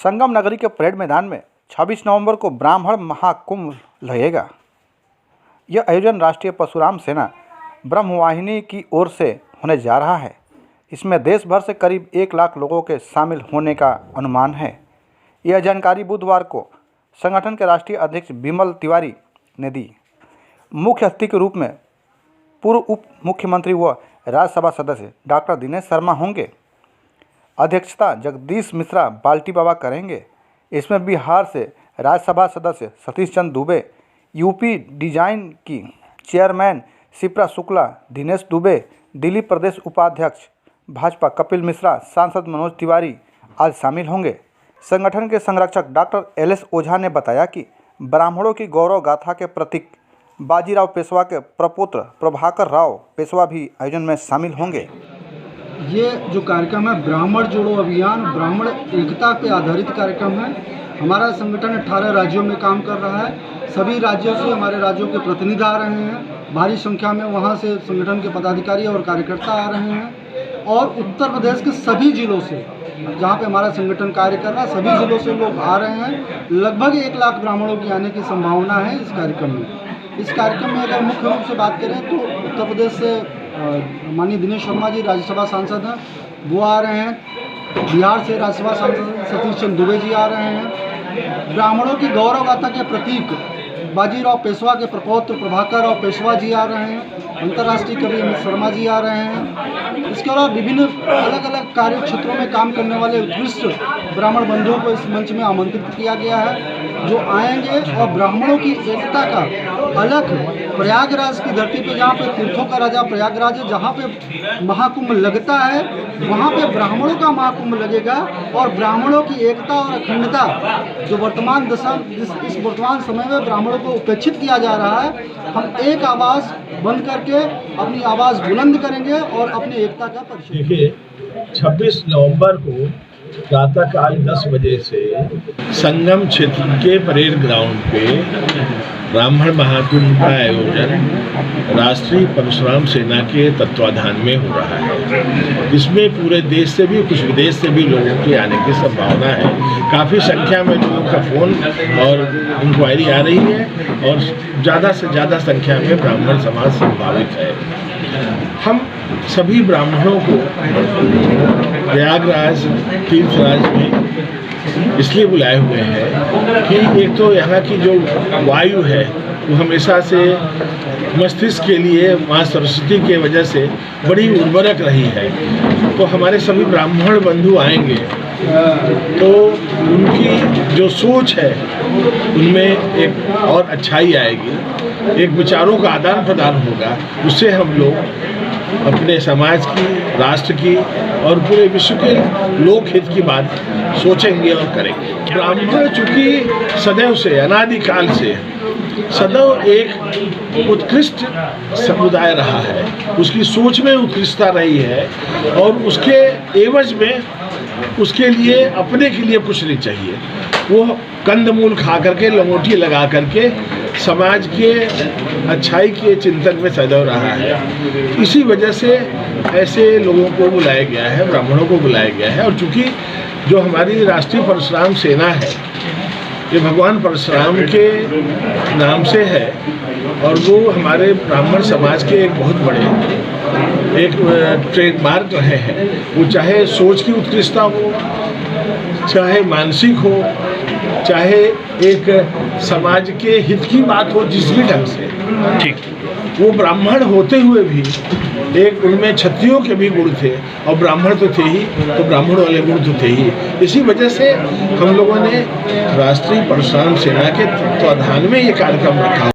संगम नगरी के परेड मैदान में 26 नवंबर को ब्राह्मण महाकुंभ लगेगा। यह आयोजन राष्ट्रीय परशुराम सेना ब्रह्मवाहिनी की ओर से होने जा रहा है। इसमें देश भर से करीब 1 लाख लोगों के शामिल होने का अनुमान है। यह जानकारी बुधवार को संगठन के राष्ट्रीय अध्यक्ष विमल तिवारी ने दी। मुख्य अतिथि के रूप में पूर्व उप मुख्यमंत्री व राज्यसभा सदस्य डॉक्टर दिनेश शर्मा होंगे। अध्यक्षता जगदीश मिश्रा बाल्टी बाबा करेंगे। इसमें बिहार से राज्यसभा सदस्य सतीश चंद्र दुबे, यूपी डिजाइन की चेयरमैन शिप्रा शुक्ला, दिनेश दुबे, दिल्ली प्रदेश उपाध्यक्ष भाजपा कपिल मिश्रा, सांसद मनोज तिवारी आदि शामिल होंगे। संगठन के संरक्षक डॉक्टर एल.एस. ओझा ने बताया कि ब्राह्मणों की गौरव गाथा के प्रतीक बाजीराव पेशवा के प्रपुत्र प्रभाकर राव पेशवा भी आयोजन में शामिल होंगे। ये जो कार्यक्रम है ब्राह्मण जोड़ो अभियान, ब्राह्मण एकता पे आधारित कार्यक्रम है। हमारा संगठन 18 राज्यों में काम कर रहा है। सभी राज्यों से हमारे राज्यों के प्रतिनिधि आ रहे हैं। भारी संख्या में वहाँ से संगठन के पदाधिकारी और कार्यकर्ता आ रहे हैं और उत्तर प्रदेश के सभी जिलों से जहाँ पे हमारा संगठन कार्य कर रहा है सभी जिलों से लोग आ रहे हैं। लगभग 1 लाख ब्राह्मणों की आने की संभावना है इस कार्यक्रम में। इस कार्यक्रम में अगर मुख्य रूप से बात करें तो उत्तर प्रदेश से माननीय दिनेश शर्मा जी राज्यसभा सांसद हैं, वो आ रहे हैं। बिहार से राज्यसभा सांसद सतीश चंद्र दुबे जी आ रहे हैं। ब्राह्मणों की गौरव गाथा के प्रतीक बाजीराव पेशवा के प्रपौत्र प्रभाकर राव पेशवा जी आ रहे हैं। अंतर्राष्ट्रीय कवि अमित शर्मा जी आ रहे हैं। इसके अलावा विभिन्न अलग अलग कार्य क्षेत्रों में काम करने वाले उत्कृष्ट ब्राह्मण बंधुओं को इस मंच में आमंत्रित किया गया है, जो आएंगे और ब्राह्मणों की एकता का अलग प्रयागराज की धरती पे जहाँ पे तीर्थों का राजा प्रयागराज है, जहाँ पे महाकुंभ लगता है वहाँ पे ब्राह्मणों का महाकुंभ लगेगा और ब्राह्मणों की एकता और अखंडता जो वर्तमान दशा इस वर्तमान समय में ब्राह्मणों को उपेक्षित किया जा रहा है, हम एक आवाज़ बंद करके अपनी आवाज़ बुलंद करेंगे और अपनी एकता का परिचय। देखिए 26 नवंबर को प्रातःकाल 10 बजे से संगम क्षेत्र के परेड ग्राउंड पे ब्राह्मण महाकुंभ का आयोजन राष्ट्रीय परशुराम सेना के तत्वाधान में हो रहा है। इसमें पूरे देश से भी कुछ विदेश से भी लोगों के आने की संभावना है। काफ़ी संख्या में लोगों का फ़ोन और इंक्वायरी आ रही है और ज़्यादा से ज़्यादा संख्या में ब्राह्मण समाज संभावित है। हम सभी ब्राह्मणों को प्रयागराज तीर्थराज में इसलिए बुलाए हुए हैं कि एक तो यहाँ की जो वायु है वो हमेशा से मस्तिष्क के लिए माँ सरस्वती के वजह से बड़ी उर्वरक रही है। तो हमारे सभी ब्राह्मण बंधु आएंगे तो उनकी जो सोच है उनमें एक और अच्छाई आएगी, एक विचारों का आदान प्रदान होगा। उससे हम लोग अपने समाज की, राष्ट्र की और पूरे विश्व के लोक हित की बात सोचेंगे और करेंगे। ब्राह्मण चूँकि सदैव से अनादिकाल से सदैव एक उत्कृष्ट समुदाय रहा है, उसकी सोच में उत्कृष्टता रही है और उसके एवज में उसके लिए अपने के लिए कुछ नहीं चाहिए। वो कंदमूल खा करके लंगोटी लगा करके समाज के अच्छाई के चिंतन में सदैव रहा है। इसी वजह से ऐसे लोगों को बुलाया गया है, ब्राह्मणों को बुलाया गया है। और चूँकि जो हमारी राष्ट्रीय परशुराम सेना है ये भगवान परशुराम के नाम से है और वो हमारे ब्राह्मण समाज के एक बहुत बड़े एक ट्रेडमार्क रहे हैं। वो चाहे सोच की उत्कृष्टता हो, चाहे मानसिक हो, चाहे एक समाज के हित की बात हो, जिस भी ढंग से ठीक वो ब्राह्मण होते हुए भी एक उनमें क्षत्रियों के भी गुण थे और ब्राह्मण तो थे ही, तो ब्राह्मण वाले गुण तो थे ही। इसी वजह से हम लोगों ने राष्ट्रीय परशुराम सेना के तत्वाधान में ये कार्यक्रम रखा।